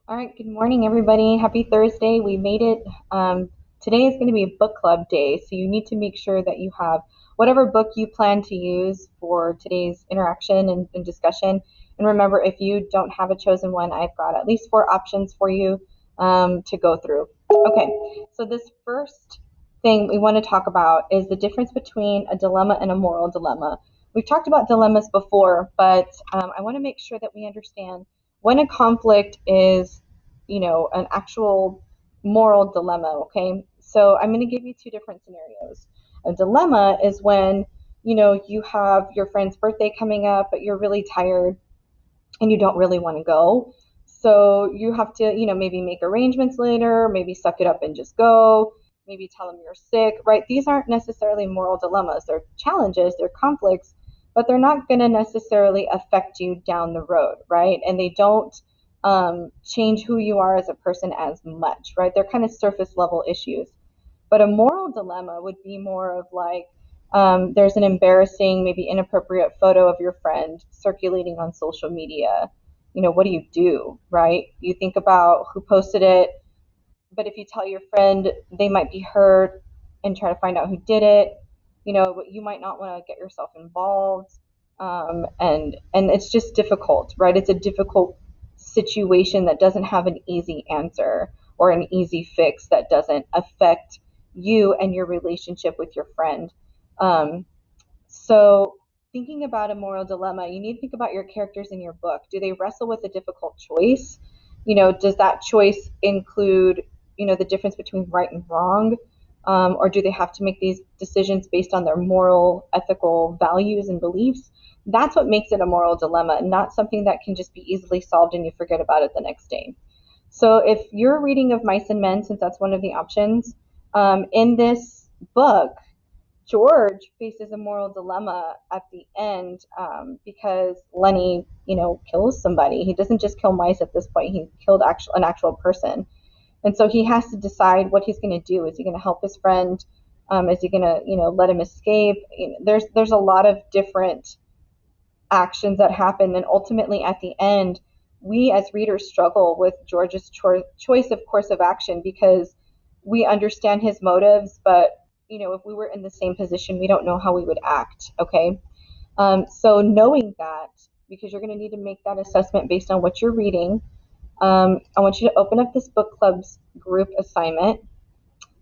All right, good morning, everybody. Happy Thursday. We made it. Today is going to be a book club day, so you need to make sure that you have whatever book you plan to use for today's interaction and discussion. And remember, if you don't have a chosen one, I've got at least four options for you to go through. Okay, so this first thing we want to talk about is the difference between a dilemma and a moral dilemma. We've talked about dilemmas before, but I want to make sure that we understand when a conflict is, an actual moral dilemma, okay? So I'm going to give you two different scenarios. A dilemma is when, you have your friend's birthday coming up, but you're really tired and you don't really want to go. So you have to, maybe make arrangements later, maybe suck it up and just go, maybe tell them you're sick, right? These aren't necessarily moral dilemmas. They're challenges, they're conflicts, but they're not going to necessarily affect you down the road, right? And they don't change who you are as a person as much, right? They're kind of surface level issues. But a moral dilemma would be more of like, there's an embarrassing, maybe inappropriate photo of your friend circulating on social media. What do, right? You think about who posted it, but if you tell your friend, they might be hurt and try to find out who did it. You might not want to get yourself involved, and it's just difficult, right? It's a difficult situation that doesn't have an easy answer or an easy fix that doesn't affect you and your relationship with your friend. Um, so, thinking about a moral dilemma, you need to think about your characters in your book. Do they wrestle with a difficult choice? Does that choice include, the difference between right and wrong? Or do they have to make these decisions based on their moral, ethical values and beliefs? That's what makes it a moral dilemma, not something that can just be easily solved and you forget about it the next day. So, if you're reading of Mice and Men, since that's one of the options, in this book, George faces a moral dilemma at the end because Lenny, kills somebody. He doesn't just kill mice at this point. He killed an actual person, and so he has to decide what he's going to do. Is he going to help his friend? Is he going to, let him escape? There's a lot of different actions that happen, and ultimately at the end, we as readers struggle with George's choice of course of action because we understand his motives, but if we were in the same position, we don't know how we would act. Okay, so knowing that, because you're going to need to make that assessment based on what you're reading, I want you to open up this book club's group assignment,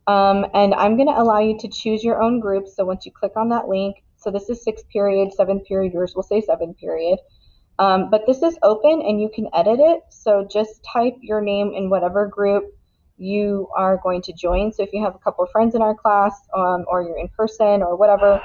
and I'm going to allow you to choose your own group. So once you click on that link, so this is sixth period, seventh period, yours will say seventh period. But this is open and you can edit it. So just type your name in whatever group you are going to join. So if you have a couple of friends in our class, or you're in person or whatever,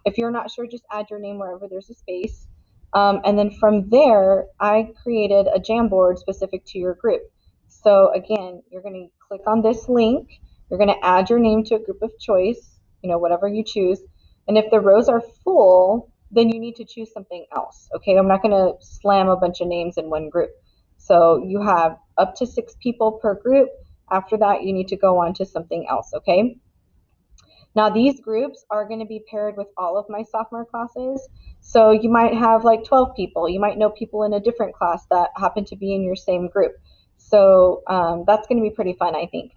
if you're not sure, just add your name wherever there's a space. And then from there, I created a Jamboard specific to your group. So again, you're going to click on this link. You're going to add your name to a group of choice, whatever you choose. And if the rows are full, then you need to choose something else. Okay, I'm not going to slam a bunch of names in one group. So you have up to 6 people per group. After that, you need to go on to something else. Okay. Now, these groups are going to be paired with all of my sophomore classes. So you might have like 12 people. You might know people in a different class that happen to be in your same group. So that's going to be pretty fun, I think.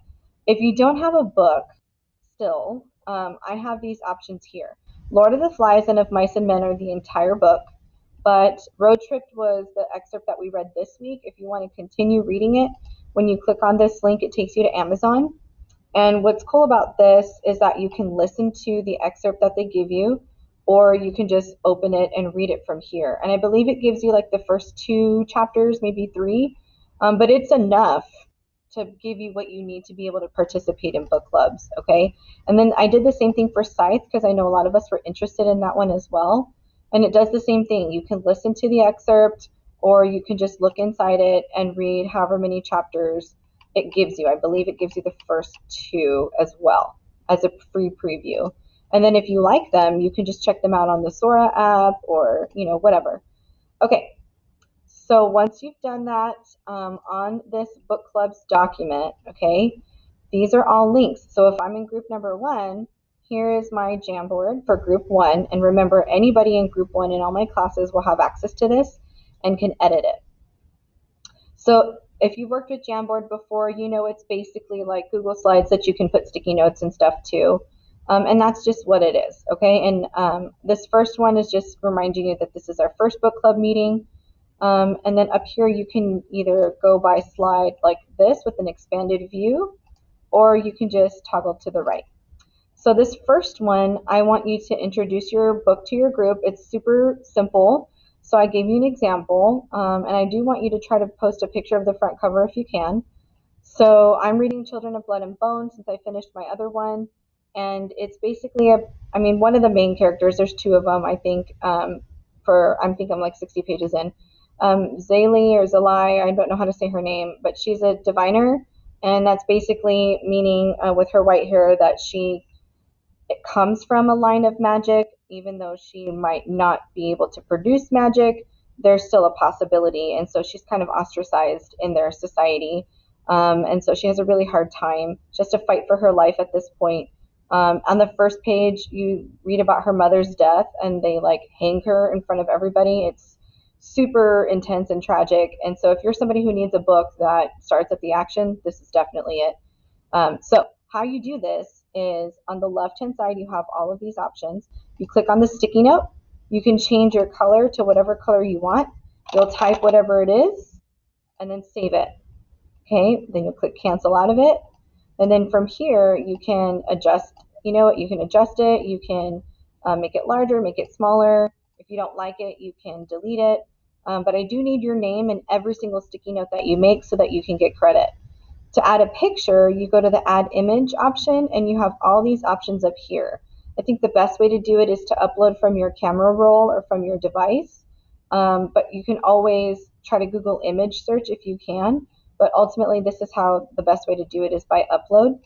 If you don't have a book still, I have these options here. Lord of the Flies and Of Mice and Men are the entire book, but Road Trip was the excerpt that we read this week. If you want to continue reading it, when you click on this link, it takes you to Amazon. And what's cool about this is that you can listen to the excerpt that they give you, or you can just open it and read it from here. And I believe it gives you like the first 2 chapters, maybe 3, but it's enough to give you what you need to be able to participate in book clubs. Okay. And then I did the same thing for Scythe because I know a lot of us were interested in that one as well. And it does the same thing. You can listen to the excerpt, or you can just look inside it and read however many chapters it gives you. I believe it gives you the first 2 as well as a free preview. And then if you like them, you can just check them out on the Sora app or, whatever. Okay. So once you've done that, on this book club's document, okay, these are all links. So if I'm in group number 1, here is my Jamboard for group 1. And remember, anybody in group 1 in all my classes will have access to this and can edit it. So If you've worked with Jamboard before, you know it's basically like Google Slides that you can put sticky notes and stuff to. And that's just what it is, okay? And this first one is just reminding you that this is our first book club meeting. And then up here, you can either go by slide like this with an expanded view, or you can just toggle to the right. So this first one, I want you to introduce your book to your group. It's super simple. So I gave you an example, and I do want you to try to post a picture of the front cover if you can. So I'm reading Children of Blood and Bone since I finished my other one, and it's basically one of the main characters. There's two of them, I think. I'm like 60 pages in. Zaylee or Zalai, I don't know how to say her name, but she's a diviner, and that's basically meaning with her white hair that it comes from a line of magic, even though she might not be able to produce magic, there's still a possibility. And so she's kind of ostracized in their society. And so she has a really hard time just to fight for her life at this point. On the first page, you read about her mother's death and they like hang her in front of everybody. It's super intense and tragic. And so if you're somebody who needs a book that starts at the action, this is definitely it. So how you do this is on the left-hand side, you have all of these options. You click on the sticky note. You can change your color to whatever color you want. You'll type whatever it is and then save it. Okay, then you'll click cancel out of it. And then from here, you can adjust, you can adjust it. You can make it larger, make it smaller. If you don't like it, you can delete it. But I do need your name in every single sticky note that you make so that you can get credit. To add a picture, you go to the add image option and you have all these options up here. I think the best way to do it is to upload from your camera roll or from your device. But you can always try to Google image search if you can. But ultimately, this is how the best way to do it is by upload.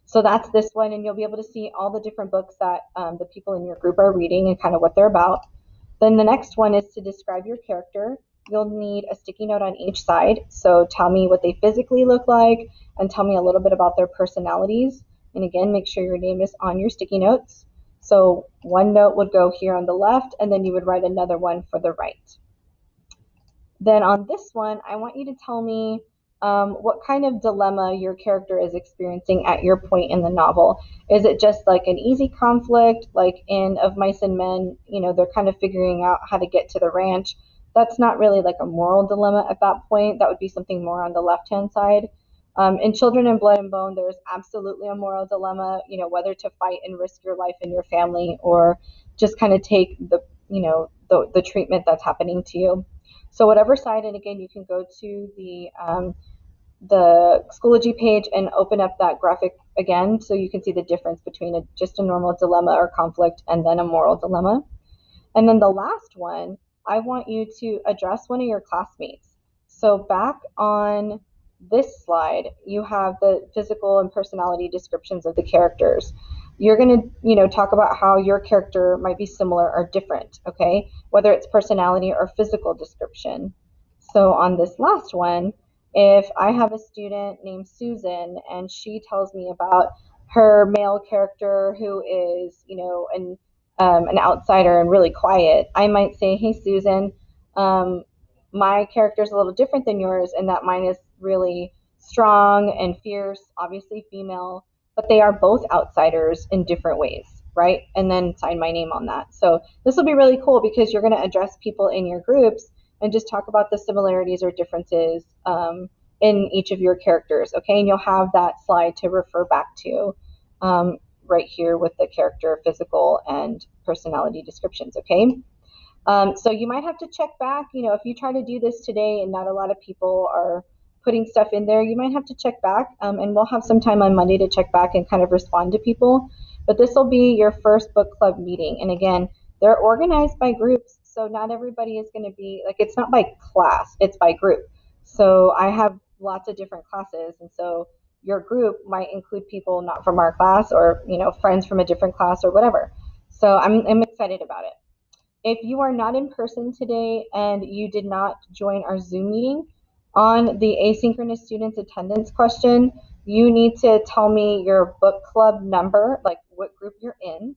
So that's this one, and you'll be able to see all the different books that the people in your group are reading and kind of what they're about. Then the next one is to describe your character. You'll need a sticky note on each side. So tell me what they physically look like and tell me a little bit about their personalities. And again, make sure your name is on your sticky notes. So one note would go here on the left, and then you would write another one for the right. Then on this one, I want you to tell me what kind of dilemma your character is experiencing at your point in the novel. Is it just like an easy conflict, like in Of Mice and Men, they're kind of figuring out how to get to the ranch? That's not really like a moral dilemma at that point. That would be something more on the left-hand side. In Children of Blood and Bone, there's absolutely a moral dilemma, whether to fight and risk your life and your family or just kind of take the treatment that's happening to you. So whatever side, and again, you can go to the Schoology page and open up that graphic again so you can see the difference between just a normal dilemma or conflict and then a moral dilemma. And then the last one, I want you to address one of your classmates. So back on this slide, you have the physical and personality descriptions of the characters. You're going to, talk about how your character might be similar or different, okay? Whether it's personality or physical description. So on this last one, if I have a student named Susan and she tells me about her male character who is, an outsider and really quiet, I might say, hey, Susan, my character is a little different than yours in that mine is really strong and fierce, obviously female, but they are both outsiders in different ways, right? And then sign my name on that. So this will be really cool because you're going to address people in your groups and just talk about the similarities or differences in each of your characters, okay? And you'll have that slide to refer back to right here with the character, physical, and personality descriptions, okay? So you might have to check back, if you try to do this today and not a lot of people are putting stuff in there, you might have to check back, and we'll have some time on Monday to check back and kind of respond to people. But this will be your first book club meeting. And again, they're organized by groups, so not everybody is going to be, like, it's not by class, it's by group. So I have lots of different classes, and so your group might include people not from our class or, friends from a different class or whatever. So I'm excited about it. If you are not in person today and you did not join our Zoom meeting, on the asynchronous students attendance question, you need to tell me your book club number, like what group you're in.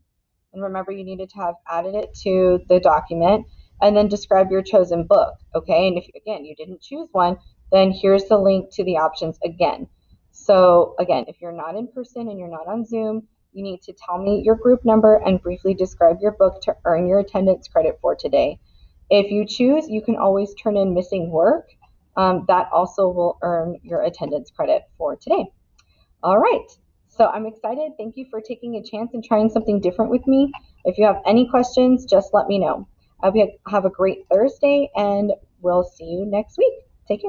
And remember, you needed to have added it to the document and then describe your chosen book, okay? And if, again, you didn't choose one, then here's the link to the options again. So again, if you're not in person and you're not on Zoom, you need to tell me your group number and briefly describe your book to earn your attendance credit for today. If you choose, you can always turn in missing work. That also will earn your attendance credit for today. All right. So I'm excited. Thank you for taking a chance and trying something different with me. If you have any questions, just let me know. I hope you have a great Thursday, and we'll see you next week. Take care.